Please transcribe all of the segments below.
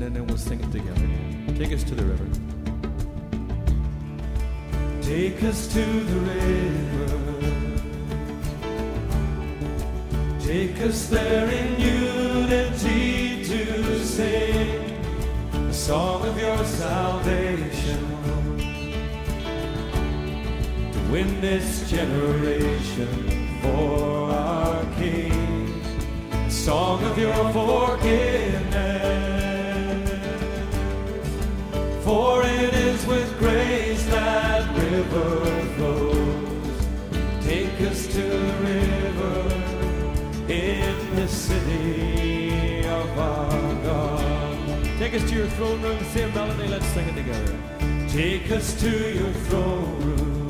and then we'll sing it together. Take us to the river. Take us to the river. Take us there in unity to sing the song of your salvation, to win this generation for our King, the song of your forgiveness. For it is with grace that river flows. Take us to the river in the city of our God. Take us to your throne room, same melody, let's sing it together. Take us to your throne room.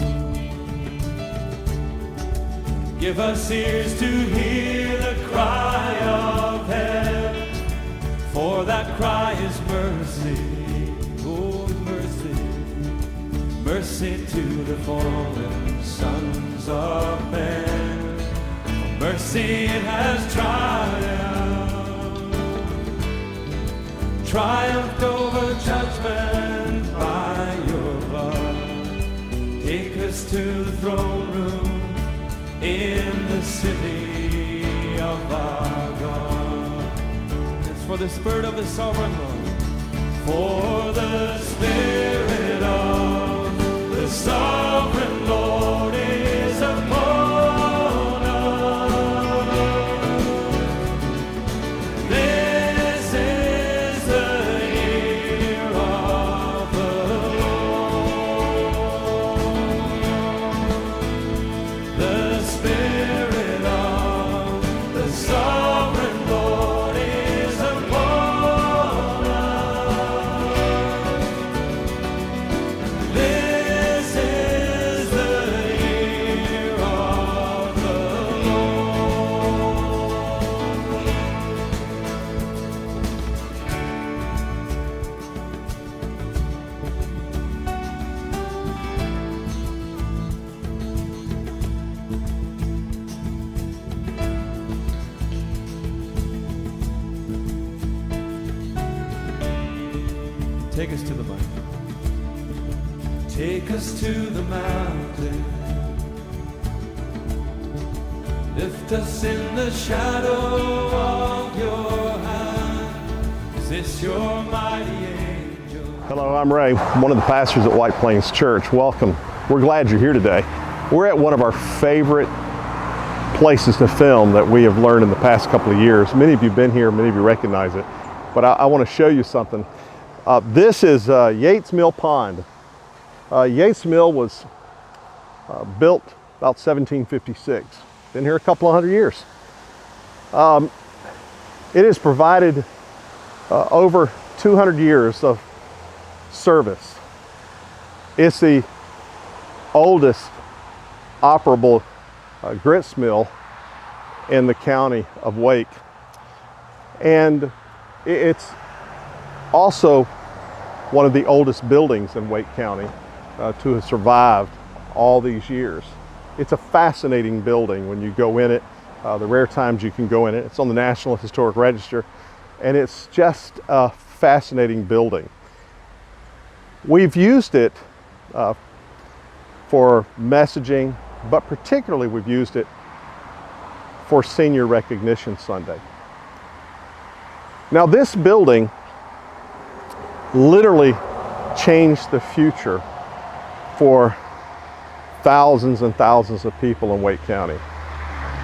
Give us ears to hear the cry of heaven, for that cry is mercy. Mercy to the fallen sons of men. Mercy it has triumphed over judgment by your blood. Take us to the throne room in the city of our God. It's for the Spirit of the Sovereign Lord. For the Spirit of the Sovereign Lord is upon us. This is the year of the Lord. The Spirit of the Sovereign Lord is upon us. This is the year of the Lord. Take us to the mountain. Take us to the mountain. Lift us in the shadow of your hand. Is this your mighty angel? Hello, I'm Ray, one of the pastors at White Plains Church. Welcome. We're glad you're here today. We're at one of our favorite places to film that we have learned in the past couple of years. Many of you have been here, many of you recognize it, but I want to show you something. This is Yates Mill Pond. Yates Mill was built about 1756. Been here a couple of hundred years. It has provided over 200 years of service. It's the oldest operable grist mill in the county of Wake. And it's also one of the oldest buildings in Wake County to have survived all these years. It's a fascinating building when you go in it, the rare times you can go in it. It's on the National Historic Register, and it's just a fascinating building. We've used it for messaging, but particularly we've used it for Senior Recognition Sunday. Now this building literally changed the future for thousands and thousands of people in Wake County.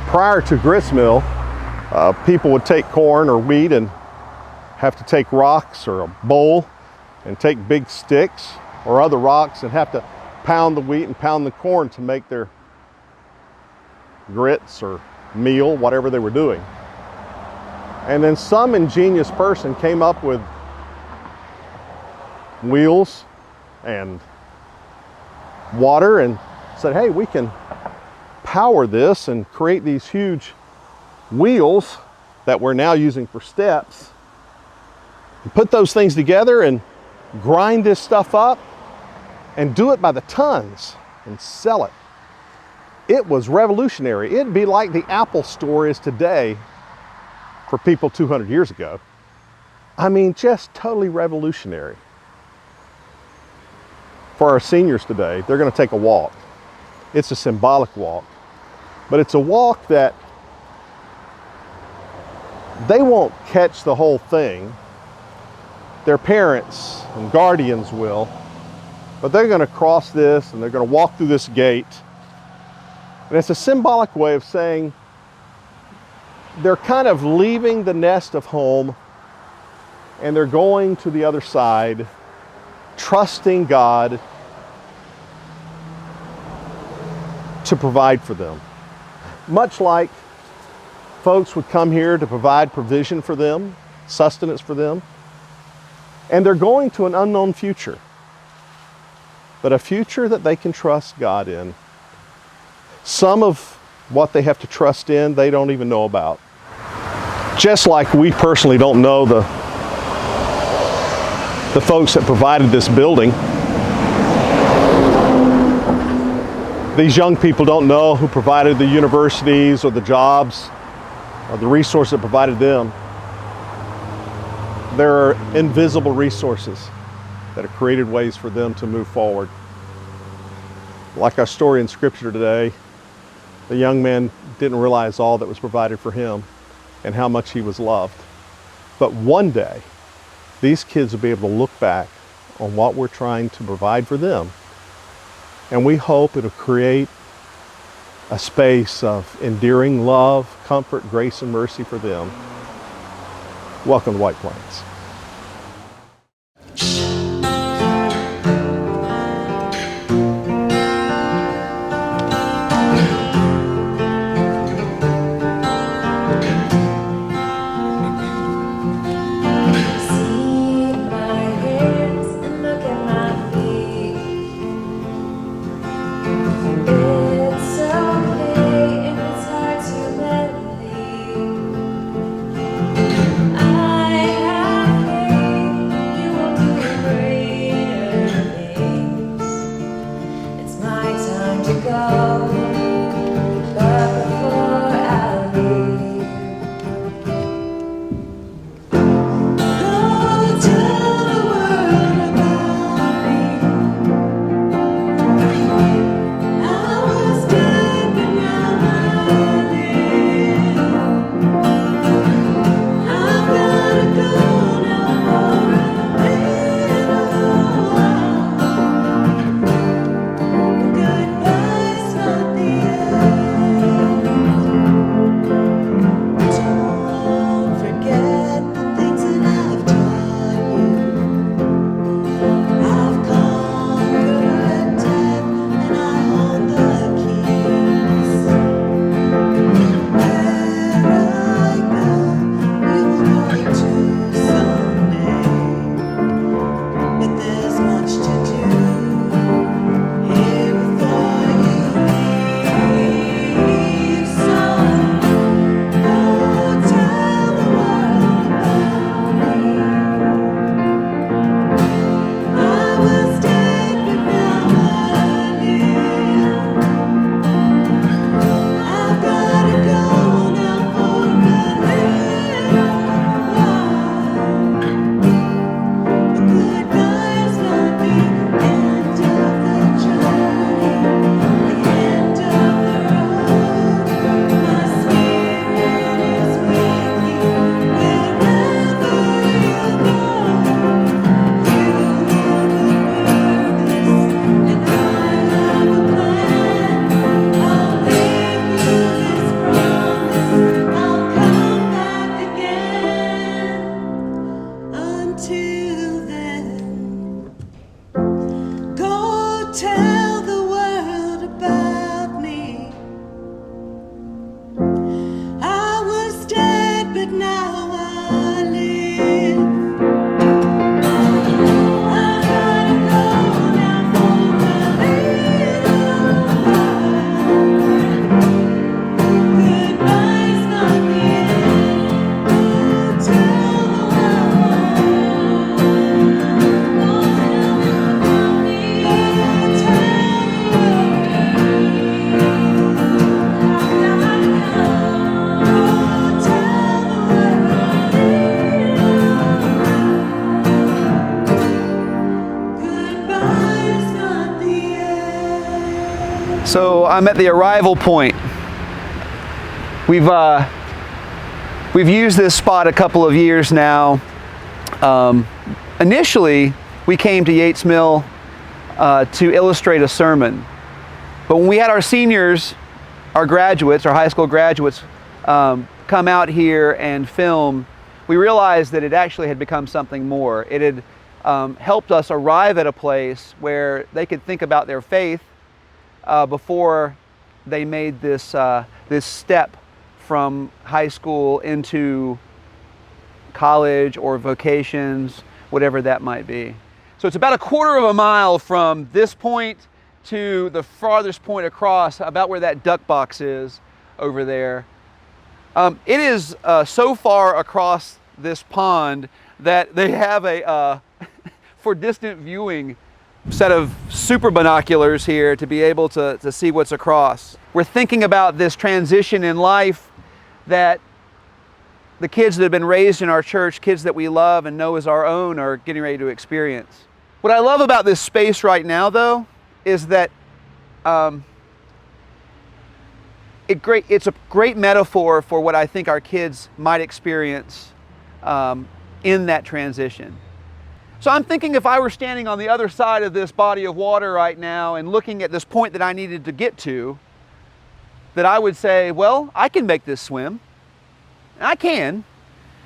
Prior to grist mill, people would take corn or wheat and have to take rocks or a bowl and take big sticks or other rocks and have to pound the wheat and pound the corn to make their grits or meal, whatever they were doing. And then some ingenious person came up with wheels and water and said, hey, we can power this and create these huge wheels that we're now using for steps, and put those things together and grind this stuff up and do it by the tons and sell it. It was revolutionary. It'd be like the Apple Store is today for people 200 years ago. I mean, just totally revolutionary. For our seniors today, they're going to take a walk. It's a symbolic walk, but it's a walk that they won't catch the whole thing. Their parents and guardians will, but they're going to cross this and they're going to walk through this gate. And it's a symbolic way of saying they're kind of leaving the nest of home and they're going to the other side, trusting God to provide for them. Much like folks would come here to provide provision for them, sustenance for them, and they're going to an unknown future, but a future that they can trust God in. Some of what they have to trust in, they don't even know about. Just like we personally don't know the folks that provided this building. These young people don't know who provided the universities or the jobs or the resources that provided them. There are invisible resources that have created ways for them to move forward. Like our story in Scripture today, the young man didn't realize all that was provided for him and how much he was loved. But one day, these kids will be able to look back on what we're trying to provide for them. And we hope it'll create a space of endearing love, comfort, grace, and mercy for them. Welcome to White Plains. I have So I'm at the arrival point. We've used this spot a couple of years now. Initially, we came to Yates Mill to illustrate a sermon. But when we had our seniors, our graduates, our high school graduates, come out here and film, we realized that it actually had become something more. It had helped us arrive at a place where they could think about their faith before they made this step from high school into college or vocations, whatever that might be. So it's about a quarter of a mile from this point to the farthest point across, about where that duck box is over there. It is so far across this pond that they have a, for distant viewing, set of super binoculars here to be able to see what's across. We're thinking about this transition in life that the kids that have been raised in our church, kids that we love and know as our own, are getting ready to experience. What I love about this space right now, though, is that it's a great metaphor for what I think our kids might experience in that transition. So I'm thinking, if I were standing on the other side of this body of water right now and looking at this point that I needed to get to, that I would say, well, I can make this swim. I can.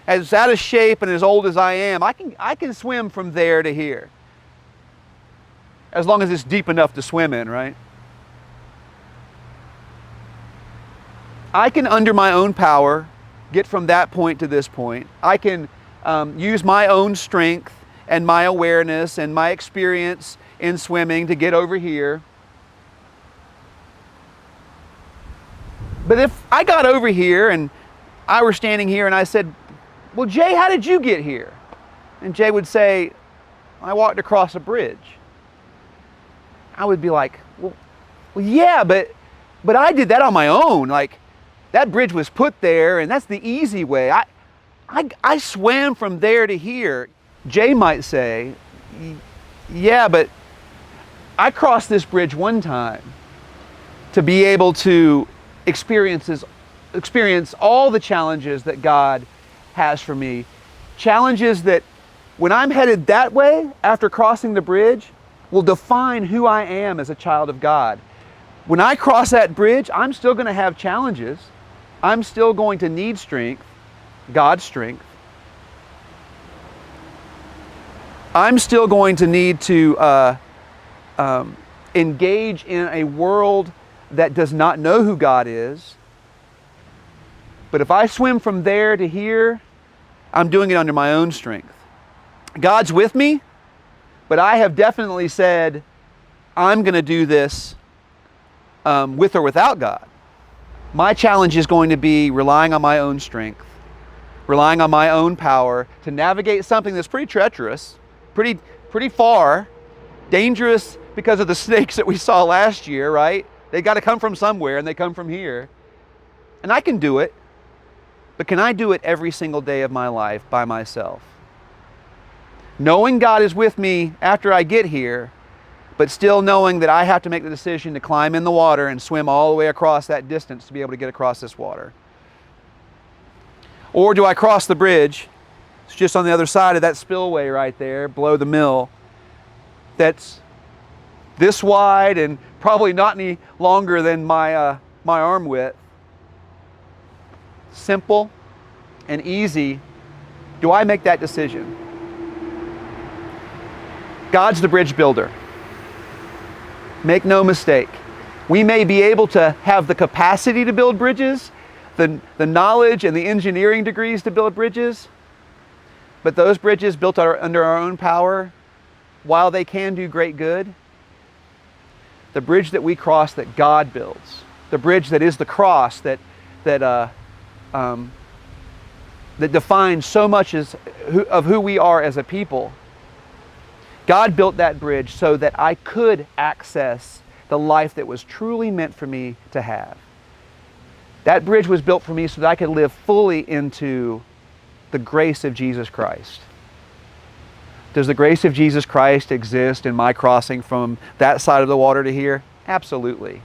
As out of shape and as old as I am, I can swim from there to here. As long as it's deep enough to swim in, right? I can, under my own power, get from that point to this point. I can use my own strength and my awareness and my experience in swimming to get over here. But if I got over here and I were standing here and I said, well, Jay, how did you get here? And Jay would say, I walked across a bridge. I would be like, well yeah, but I did that on my own. Like, that bridge was put there and that's the easy way. I swam from there to here. Jay might say, yeah, but I crossed this bridge one time to be able to experience all the challenges that God has for me. Challenges that, when I'm headed that way after crossing the bridge, will define who I am as a child of God. When I cross that bridge, I'm still going to have challenges. I'm still going to need strength, God's strength. I'm still going to need to engage in a world that does not know who God is. But if I swim from there to here, I'm doing it under my own strength. God's with me, but I have definitely said, I'm going to do this with or without God. My challenge is going to be relying on my own strength, relying on my own power to navigate something that's pretty treacherous, pretty far, dangerous because of the snakes that we saw last year, right? They got to come from somewhere, and they come from here. And I can do it, but can I do it every single day of my life by myself? Knowing God is with me after I get here, but still knowing that I have to make the decision to climb in the water and swim all the way across that distance to be able to get across this water. Or do I cross the bridge? It's just on the other side of that spillway right there, below the mill, that's this wide and probably not any longer than my arm width. Simple and easy. Do I make that decision? God's the bridge builder. Make no mistake. We may be able to have the capacity to build bridges, the knowledge and the engineering degrees to build bridges, but those bridges built under our own power, while they can do great good, the bridge that we cross that God builds, the bridge that is the cross that defines so much of who we are as a people. God built that bridge so that I could access the life that was truly meant for me to have. That bridge was built for me so that I could live fully into the grace of Jesus Christ. Does the grace of Jesus Christ exist in my crossing from that side of the water to here? Absolutely.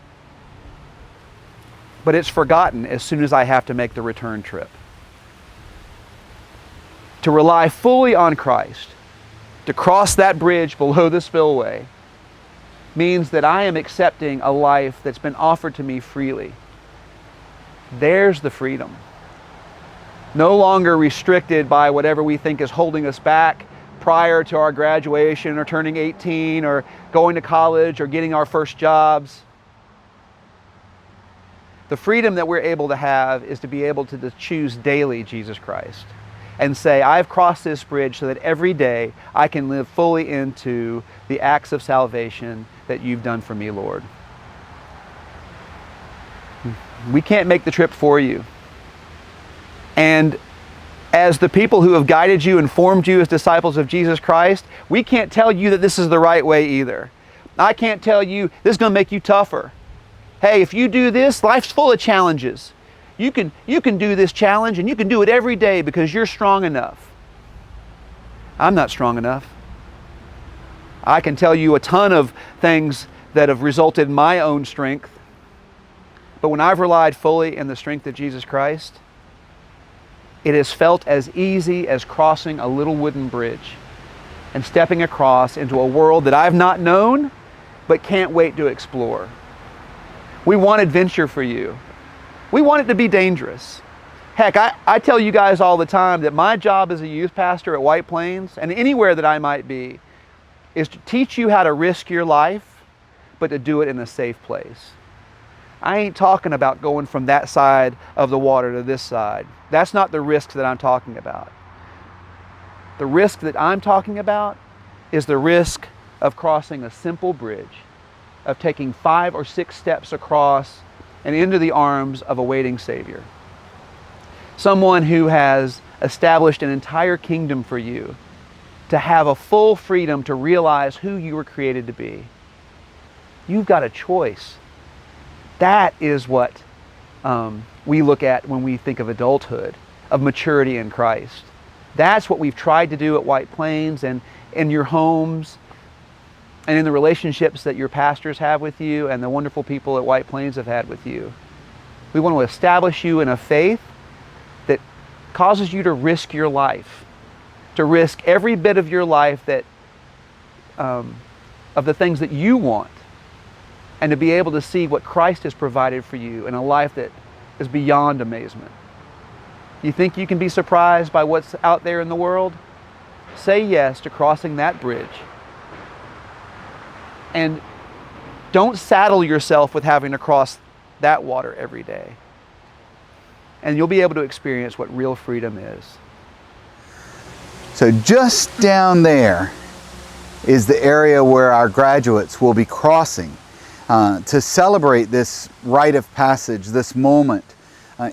but it's forgotten as soon as I have to make the return trip. To rely fully on Christ, to cross that bridge below the spillway, means that I am accepting a life that's been offered to me freely. There's the freedom. No longer restricted by whatever we think is holding us back prior to our graduation or turning 18 or going to college or getting our first jobs. The freedom that we're able to have is to be able to choose daily Jesus Christ and say, I've crossed this bridge so that every day I can live fully into the acts of salvation that you've done for me, Lord. We can't make the trip for you. And as the people who have guided you and formed you as disciples of Jesus Christ, we can't tell you that this is the right way either. I can't tell you this is going to make you tougher. Hey, if you do this, life's full of challenges. You can do this challenge and you can do it every day because you're strong enough. I'm not strong enough. I can tell you a ton of things that have resulted in my own strength. But when I've relied fully in the strength of Jesus Christ, it has felt as easy as crossing a little wooden bridge and stepping across into a world that I've not known but can't wait to explore. We want adventure for you. We want it to be dangerous. Heck, I tell you guys all the time that my job as a youth pastor at White Plains and anywhere that I might be is to teach you how to risk your life, but to do it in a safe place. I ain't talking about going from that side of the water to this side. That's not the risk that I'm talking about. The risk that I'm talking about is the risk of crossing a simple bridge, of taking 5 or 6 steps across and into the arms of a waiting Savior. Someone who has established an entire kingdom for you, to have a full freedom to realize who you were created to be. You've got a choice. That is what we look at when we think of adulthood, of maturity in Christ. That's what we've tried to do at White Plains and in your homes and in the relationships that your pastors have with you and the wonderful people at White Plains have had with you. We want to establish you in a faith that causes you to risk your life, to risk every bit of your life that of the things that you want, and to be able to see what Christ has provided for you in a life that is beyond amazement. You think you can be surprised by what's out there in the world? Say yes to crossing that bridge. And don't saddle yourself with having to cross that water every day. And you'll be able to experience what real freedom is. So just down there is the area where our graduates will be crossing to celebrate this rite of passage, this moment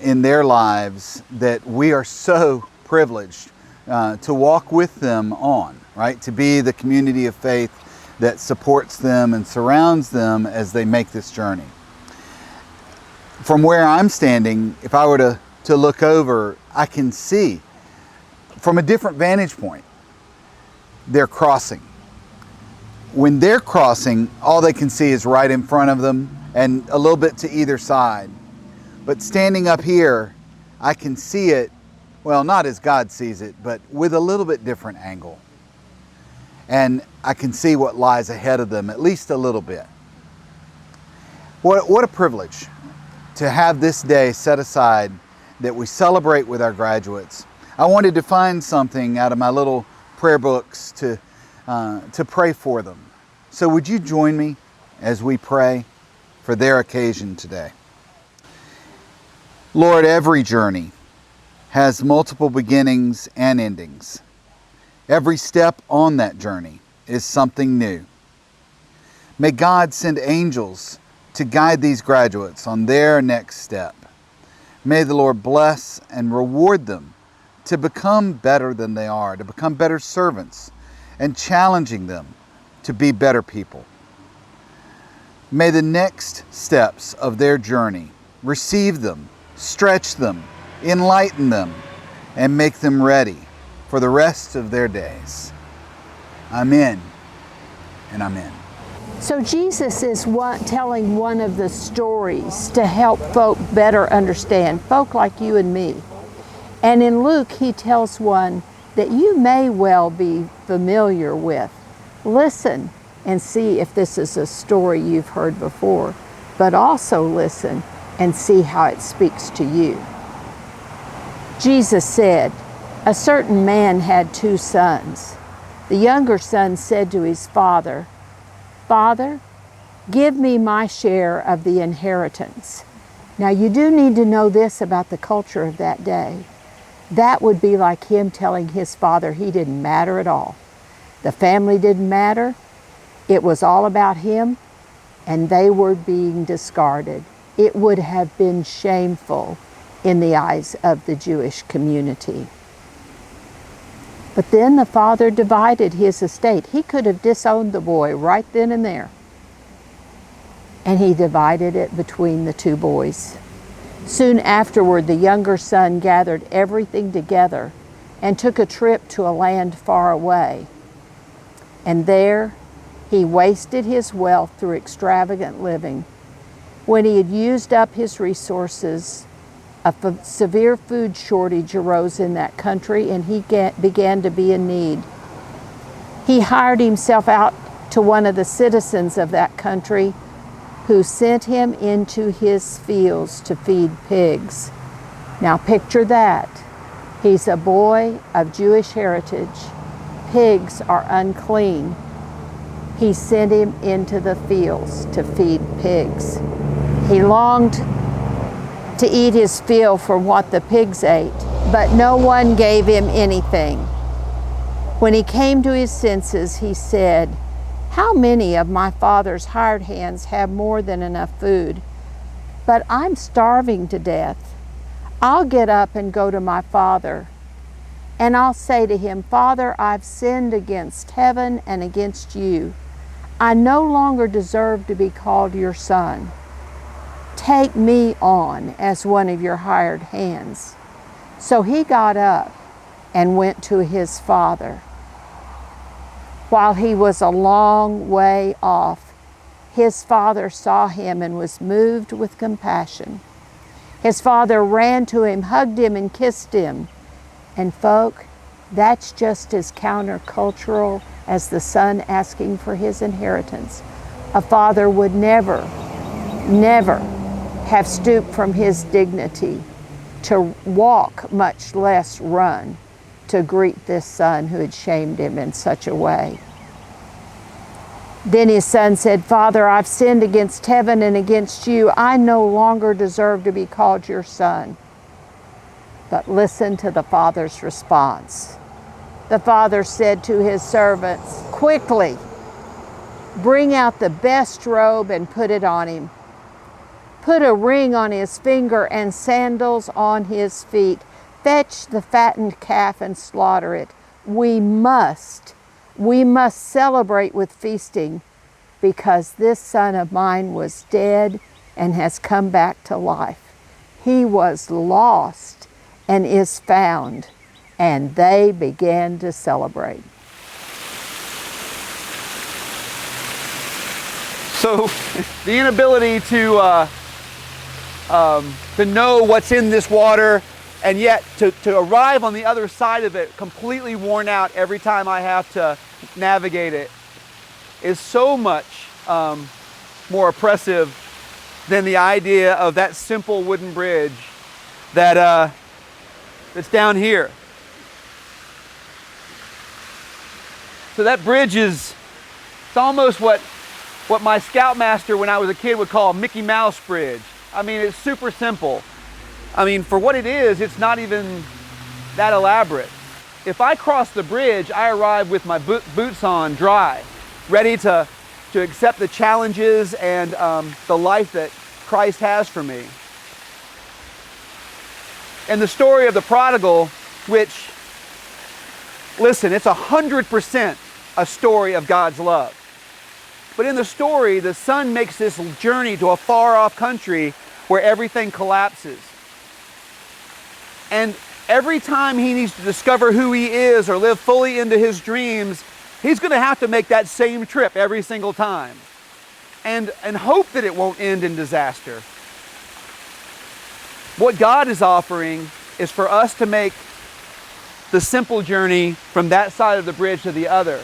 in their lives that we are so privileged to walk with them on, right? To be the community of faith that supports them and surrounds them as they make this journey. From where I'm standing, if I were to look over, I can see from a different vantage point, they're crossing. When they're crossing, all they can see is right in front of them and a little bit to either side. But standing up here, I can see it, well, not as God sees it, but with a little bit different angle. And I can see what lies ahead of them, at least a little bit. What a privilege to have this day set aside that we celebrate with our graduates. I wanted to find something out of my little prayer books to pray for them. So would you join me as we pray for their occasion today? Lord, every journey has multiple beginnings and endings. Every step on that journey is something new. May God send angels to guide these graduates on their next step. May the Lord bless and reward them to become better than they are, to become better servants, and challenging them to be better people. May the next steps of their journey receive them, stretch them, enlighten them, and make them ready for the rest of their days. Amen and amen. So Jesus is telling one of the stories to help folk better understand, folk like you and me. And in Luke, he tells one that you may well be familiar with. Listen and see if this is a story you've heard before, but also listen and see how it speaks to you. Jesus said, a certain man had 2 sons. The younger son said to his father, Father, give me my share of the inheritance. Now you do need to know this about the culture of that day. That would be like him telling his father he didn't matter at all. The family didn't matter. It was all about him, and they were being discarded. It would have been shameful in the eyes of the Jewish community. But then the father divided his estate. He could have disowned the boy right then and there. And he divided it between the 2 boys. Soon afterward, the younger son gathered everything together and took a trip to a land far away. And there he wasted his wealth through extravagant living. When he had used up his resources, a severe food shortage arose in that country, and he began to be in need. He hired himself out to one of the citizens of that country, who sent him into his fields to feed pigs. Now picture that. He's a boy of Jewish heritage. Pigs are unclean. He sent him into the fields to feed pigs. He longed to eat his fill from what the pigs ate, but no one gave him anything. When he came to his senses, he said, how many of my father's hired hands have more than enough food? But I'm starving to death. I'll get up and go to my father, and I'll say to him, Father, I've sinned against heaven and against you. I no longer deserve to be called your son. Take me on as one of your hired hands. So he got up and went to his father. While he was a long way off, his father saw him and was moved with compassion. His father ran to him, hugged him, and kissed him. And folk, that's just as countercultural as the son asking for his inheritance. A father would never have stooped from his dignity to walk, much less run, to greet this son who had shamed him in such a way. Then his son said, Father, I've sinned against heaven and against you. I no longer deserve to be called your son. But listen to the father's response. The father said to his servants, quickly, bring out the best robe and put it on him. Put a ring on his finger and sandals on his feet. Fetch the fattened calf and slaughter it. We must celebrate with feasting, because this son of mine was dead and has come back to life. He was lost and is found. And they began to celebrate. So the inability to know what's in this water, and yet to arrive on the other side of it completely worn out every time I have to navigate it, is so much more oppressive than the idea of that simple wooden bridge that's down here. So that bridge it's almost what my scoutmaster when I was a kid would call a Mickey Mouse bridge. I mean, it's super simple. I mean, for what it is, it's not even that elaborate. If I cross the bridge, I arrive with my boots on dry, ready to accept the challenges and the life that Christ has for me. And the story of the prodigal, which, listen, it's 100% a story of God's love. But in the story, the son makes this journey to a far-off country where everything collapses. And every time he needs to discover who he is or live fully into his dreams, he's going to have to make that same trip every single time. and hope that it won't end in disaster. What God is offering is for us to make the simple journey from that side of the bridge to the other.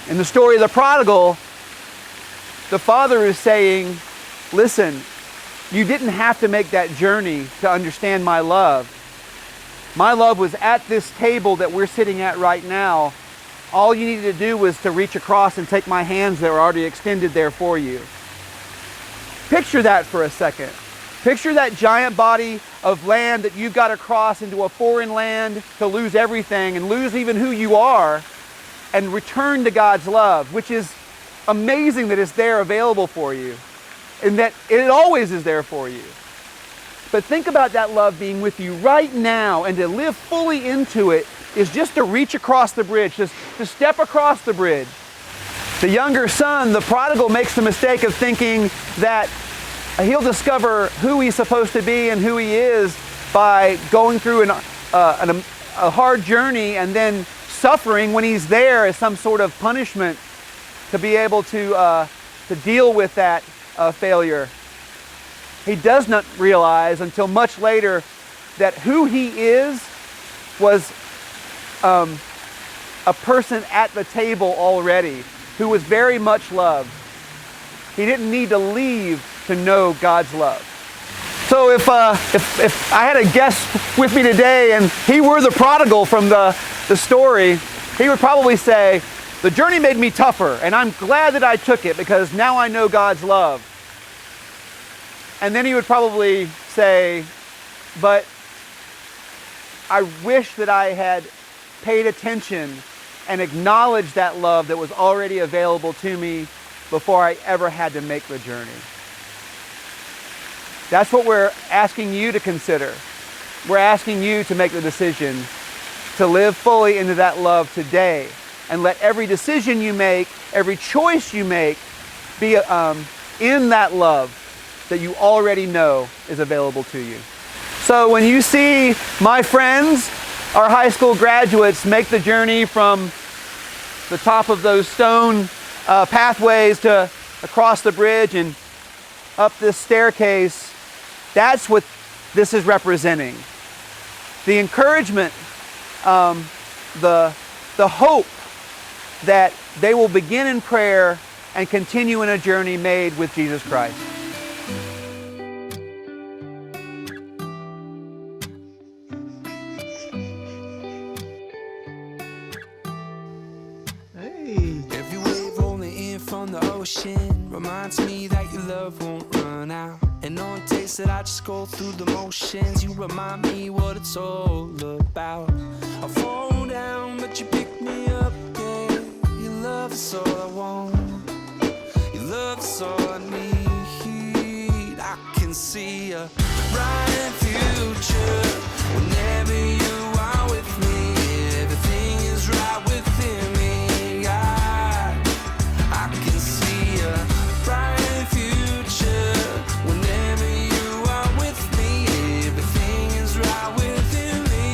In the story of the prodigal, the father is saying, listen, you didn't have to make that journey to understand my love. My love was at this table that we're sitting at right now. All you needed to do was to reach across and take my hands that were already extended there for you. Picture that for a second. Picture that giant body of land that you've got to cross into a foreign land to lose everything and lose even who you are and return to God's love, which is amazing that it's there available for you and that it always is there for you. But think about that love being with you right now, and to live fully into it is just to reach across the bridge, just to step across the bridge. The younger son, the prodigal, makes the mistake of thinking that he'll discover who he's supposed to be and who he is by going through a hard journey and then suffering when he's there as some sort of punishment to be able to deal with that failure. He does not realize until much later that who he is was a person at the table already who was very much loved. He didn't need to leave to know God's love. So if I had a guest with me today and he were the prodigal from the story, he would probably say, the journey made me tougher, and I'm glad that I took it because now I know God's love. And then he would probably say, but I wish that I had paid attention and acknowledged that love that was already available to me before I ever had to make the journey. That's what we're asking you to consider. We're asking you to make the decision to live fully into that love today, and let every decision you make, every choice you make be in that love that you already know is available to you. So when you see my friends, our high school graduates, make the journey from the top of those stone pathways to across the bridge and up this staircase, that's what this is representing. The encouragement, the hope that they will begin in prayer and continue in a journey made with Jesus Christ. Every wave rolling in from the ocean reminds me that your love won't run out. And on days that I just go through the motions, you remind me what it's all about. I fall down, but you pick me up, yeah. Your love is all I want. Your love is all I need. I can see a bright future whenever you are with me. Everything is right within me. I can see a bright future whenever you are with me. Everything is right within me.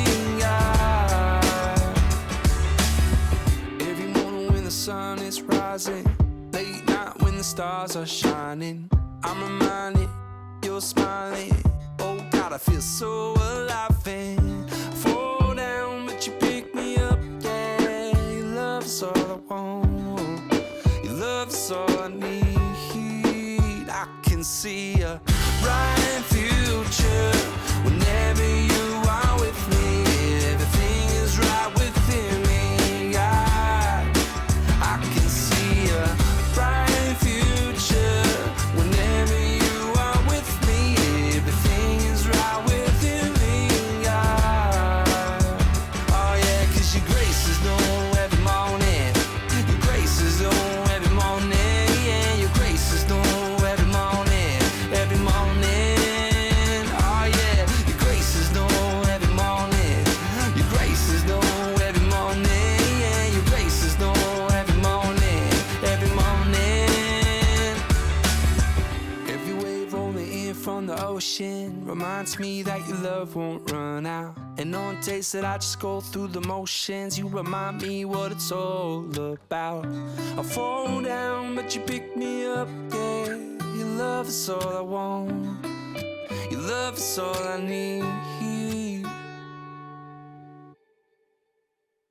Every morning when the sun is rising, late night when the stars are shining, I'm reminded you're smiling. Oh God, I feel so alive and fall down, but you pick me up. Yeah, your love's all I want. Your love's all I need. I can see a bright future whenever you are with me. Everything is right within me. I can see a bright future whenever you are with me. Everything is right within me. Oh yeah, 'cause your grace is new every morning. Your grace is new every morning. Yeah, your grace is new every morning. reminds me that your love won't run out. And on days that I just go through the motions, you remind me what it's all about. I fall down, but you pick me up, yeah. Your love is all I want. Your love is all I need.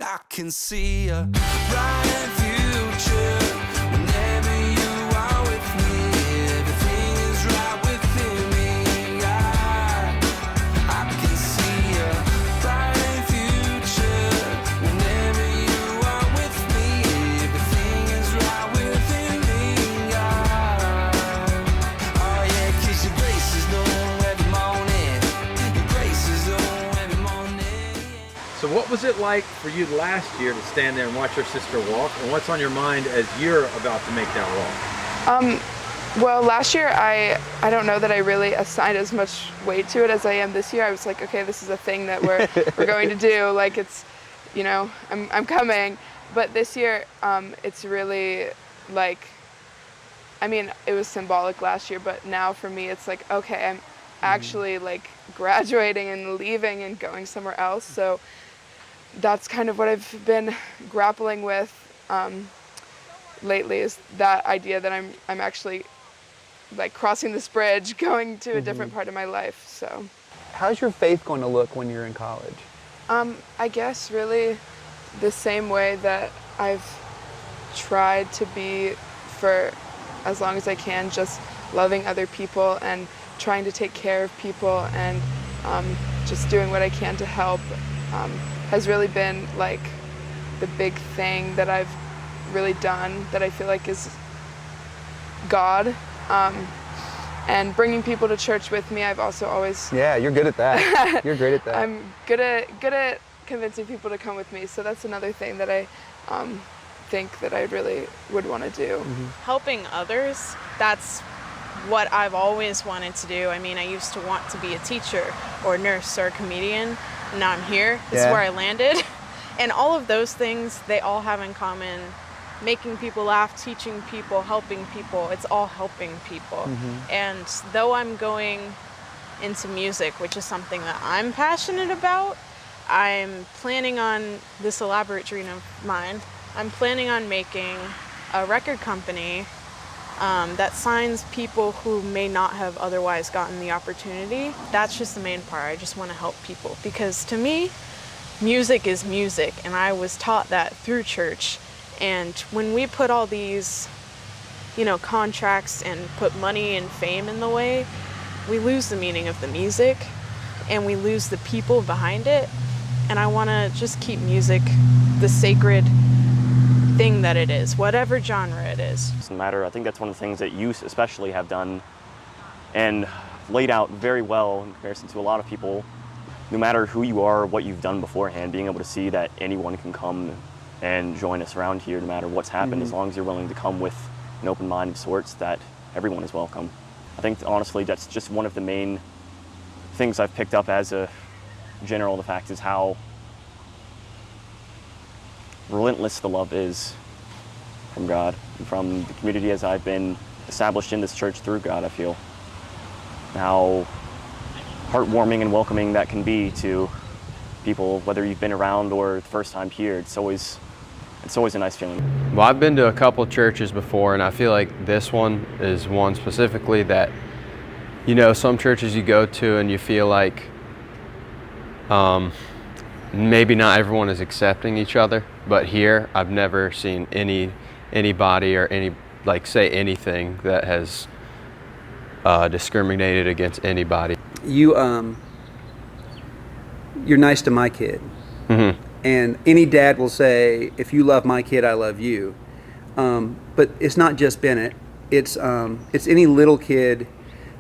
I can see a bright future whenever you are with me. Everything is right within me. I can see a bright future whenever you are with me. Everything is right within me. Oh yeah, 'cause your grace is new every morning. Your grace is new every morning. So what was it like for you last year to stand there and watch your sister walk, and what's on your mind as you're about to make that walk? Well, last year I don't know that I really assigned as much weight to it as I am this year. I was like, okay, this is a thing that we're going to do. Like it's, you know, I'm coming. But this year, it's really like, I mean, it was symbolic last year, but now for me, it's like, okay, I'm actually like graduating and leaving and going somewhere else. So that's kind of what I've been grappling with lately, is that idea that I'm actually like crossing this bridge, going to a different part of my life. So How's your faith going to look when you're in college? I guess really the same way that I've tried to be for as long as I can, just loving other people and trying to take care of people and just doing what I can to help has really been like the big thing that I've really done that I feel like is God. And bringing people to church with me, I've also always... Yeah, you're good at that. You're great at that. I'm good at convincing people to come with me, so that's another thing that I think that I really would want to do. Helping others, that's what I've always wanted to do. I mean, I used to want to be a teacher or a nurse or a comedian. Now I'm here. This is where I landed. And all of those things, they all have in common making people laugh, teaching people, helping people. It's all helping people. And though I'm going into music, which is something that I'm passionate about, I'm planning on this elaborate dream of mine. I'm planning on making a record company that signs people who may not have otherwise gotten the opportunity. That's just the main part. I just want to help people because to me, music is music, and I was taught that through church. And when we put all these, contracts and put money and fame in the way, we lose the meaning of the music and we lose the people behind it. And I want to just keep music the sacred thing that it is, whatever genre it is. It doesn't matter. I think that's one of the things that you especially have done and laid out very well in comparison to a lot of people. No matter who you are or what you've done beforehand, being able to see that anyone can come and join us around here no matter what's happened, as long as you're willing to come with an open mind of sorts, that everyone is welcome. I think honestly that's just one of the main things I've picked up as a general. The fact is how relentless the love is from God and from the community as I've been established in this church through God. I feel how heartwarming and welcoming that can be to people, whether you've been around or the first time here. It's always a nice feeling. Well, I've been to a couple churches before, and I feel like this one is one specifically that, some churches you go to and you feel like maybe not everyone is accepting each other, but here I've never seen anybody or say anything that has discriminated against anybody. You're nice to my kid. And any dad will say, if you love my kid, I love you. But it's not just Bennett. It's any little kid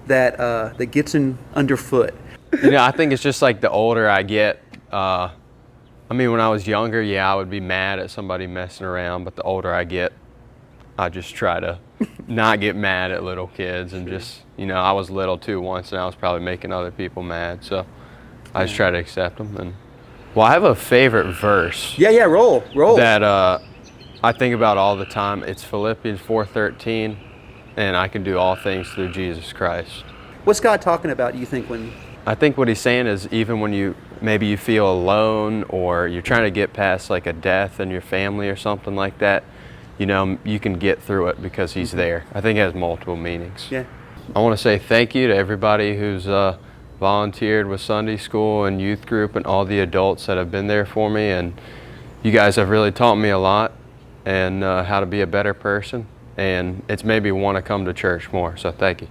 that gets in underfoot. I think it's just like the older I get. When I was younger, I would be mad at somebody messing around. But the older I get, I just try to not get mad at little kids. And just, I was little too once, and I was probably making other people mad. So I just try to accept them. And well, I have a favorite verse. Yeah, roll. That I think about all the time. It's Philippians 4:13, and I can do all things through Jesus Christ. What's God talking about, you think, when... I think what he's saying is even when you feel alone or you're trying to get past like a death in your family or something like that, you know, you can get through it because he's there. I think it has multiple meanings. Yeah. I want to say thank you to everybody who's volunteered with Sunday school and youth group and all the adults that have been there for me, and you guys have really taught me a lot and how to be a better person, and it's made me want to come to church more, so thank you.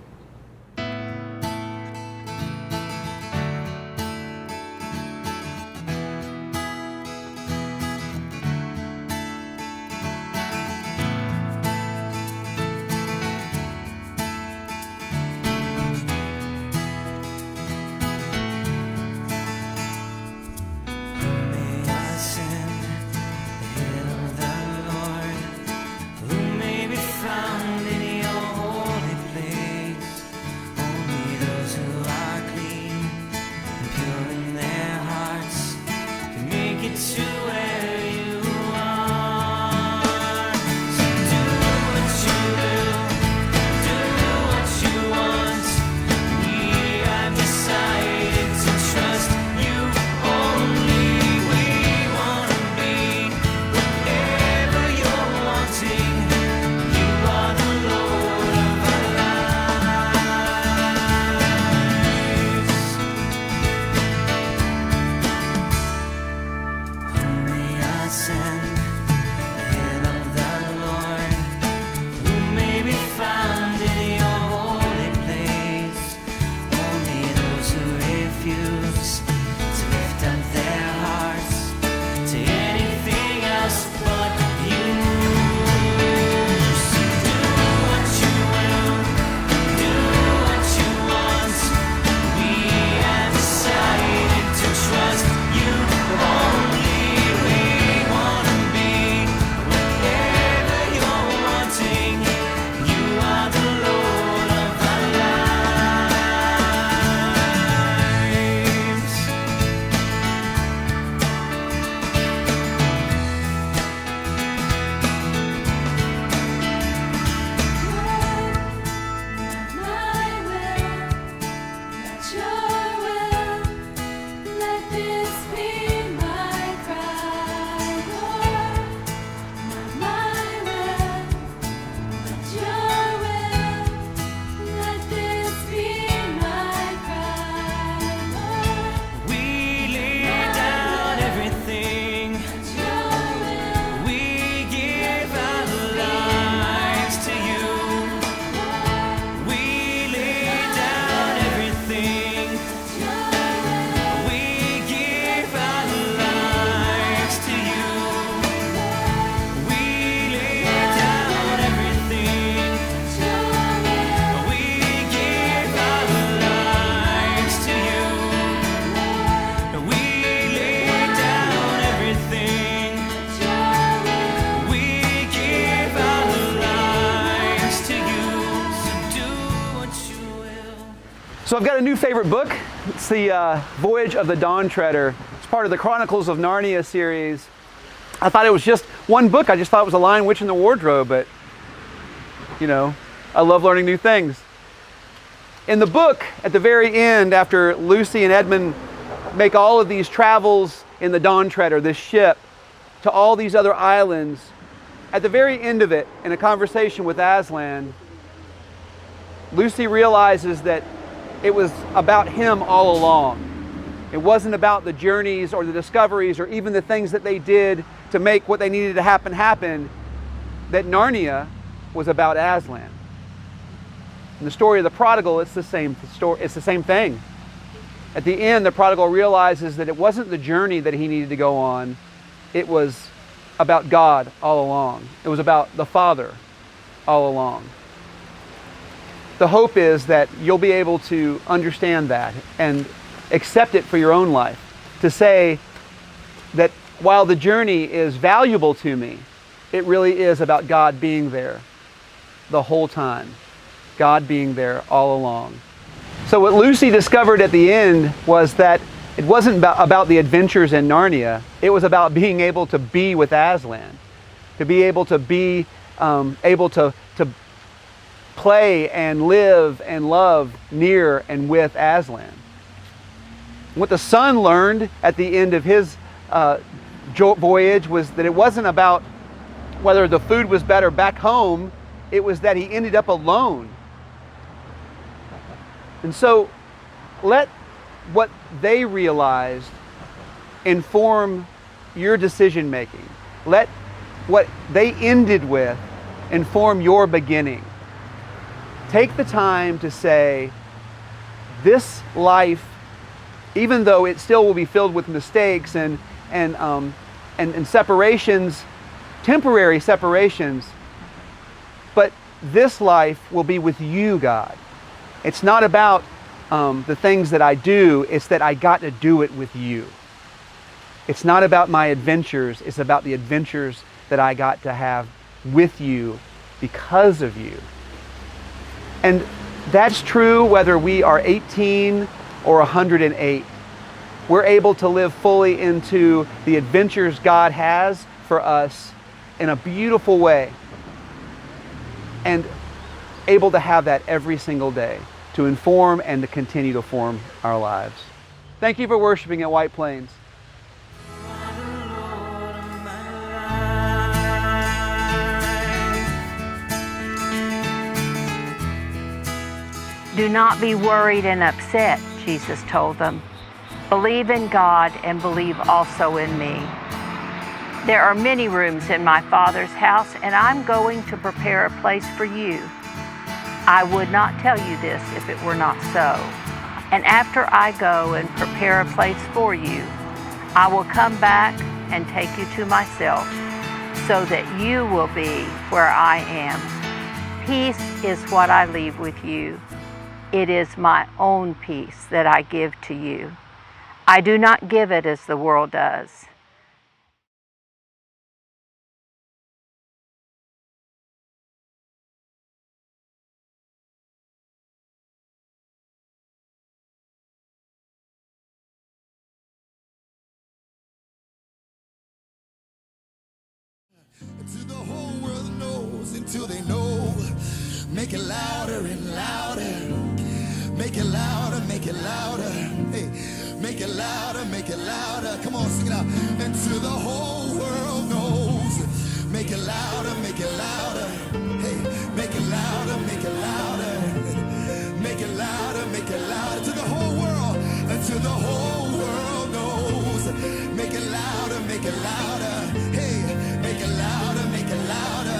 So I've got a new favorite book. It's the Voyage of the Dawn Treader. It's part of the Chronicles of Narnia series. I thought it was just one book. I just thought it was a Lion, Witch, and the Wardrobe, but you know, I love learning new things. In the book, at the very end, after Lucy and Edmund make all of these travels in the Dawn Treader, this ship, to all these other islands, at the very end of it, in a conversation with Aslan, Lucy realizes that it was about him all along. It wasn't about the journeys or the discoveries or even the things that they did to make what they needed to happen, that Narnia was about Aslan. In the story of the prodigal, it's the same story. It's the same thing. At the end, the prodigal realizes that it wasn't the journey that he needed to go on. It was about God all along. It was about the Father all along. The hope is that you'll be able to understand that and accept it for your own life. To say that while the journey is valuable to me, it really is about God being there the whole time. God being there all along. So what Lucy discovered at the end was that it wasn't about the adventures in Narnia. It was about being able to be with Aslan. To be able to be able to play and live and love near and with Aslan. What the son learned at the end of his voyage was that it wasn't about whether the food was better back home, it was that he ended up alone. And so let what they realized inform your decision making. Let what they ended with inform your beginning. Take the time to say, this life, even though it still will be filled with mistakes and separations, temporary separations, but this life will be with you, God. It's not about the things that I do, it's that I got to do it with you. It's not about my adventures, it's about the adventures that I got to have with you because of you. And that's true whether we are 18 or 108. We're able to live fully into the adventures God has for us in a beautiful way, and able to have that every single day to inform and to continue to form our lives. Thank you for worshiping at White Plains. Do not be worried and upset, Jesus told them. Believe in God and believe also in me. There are many rooms in my Father's house, and I'm going to prepare a place for you. I would not tell you this if it were not so. And after I go and prepare a place for you, I will come back and take you to myself, so that you will be where I am. Peace is what I leave with you. It is my own peace that I give to you. I do not give it as the world does. To the whole world knows until they know. Make it louder and louder. Make it louder, make it louder. Hey, make it louder, make it louder. Come on, sing it out. Until the whole world knows. Make it louder, make it louder. Hey, make it louder, make it louder. Make it louder, make it louder. To the whole world, until the whole world knows. Make it louder, make it louder. Hey, make it louder, make it louder.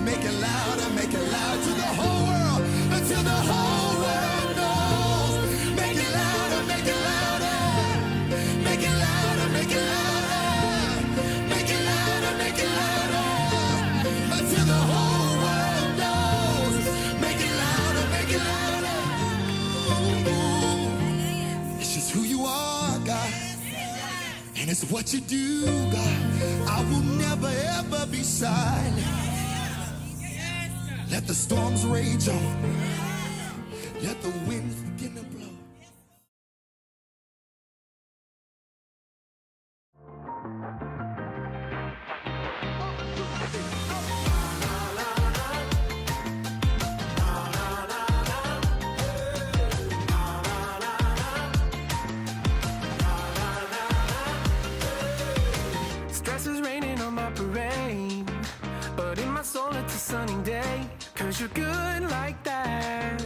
Make it louder, make it louder. To the whole world, until the whole world knows. Make it louder, make it louder. Make it louder, make it louder. Make it louder, make it louder. Until the whole world knows. Make it louder, make it louder. It's just who you are, God. And it's what you do, God. I will never ever be silent. Let the storms rage on. Let the winds begin to blow. Stress is raining on my parade, but in my soul it's a sunny day. 'Cause you're good like that.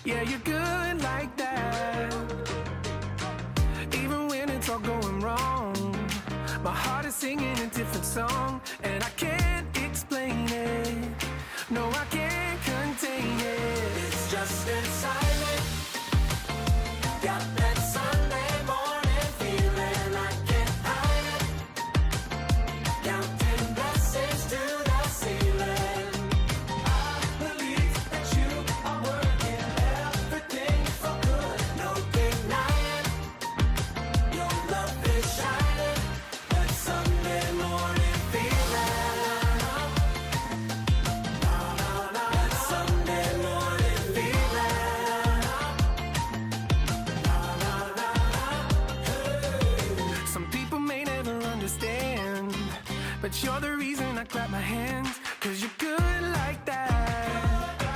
Yeah, you're good like that. Even when it's all going wrong, my heart is singing a different song, and I can't explain it. No, I can't contain it. It's just inside me. Got that Sunday morning feeling, I can't hide it. Counting blessings to the ceiling. I believe that you are working everything for good. No denying, your love is shining. That Sunday morning feeling. That Sunday morning feeling. Some people may never understand, but you're the reason I clap my hands. 'Cause you're good like that.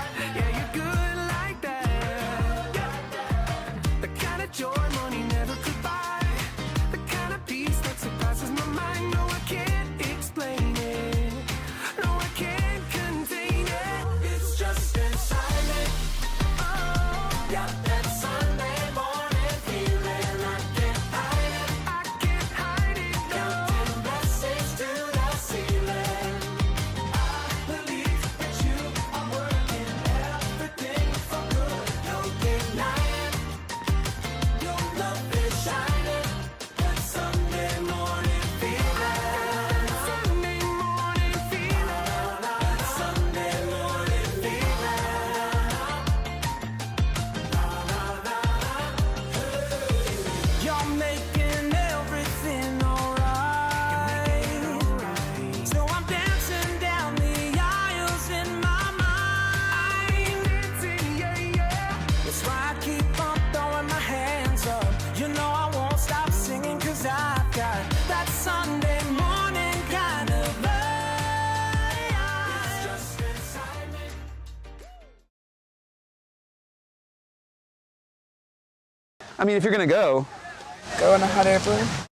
I mean, if you're gonna go. Go in a hot air balloon.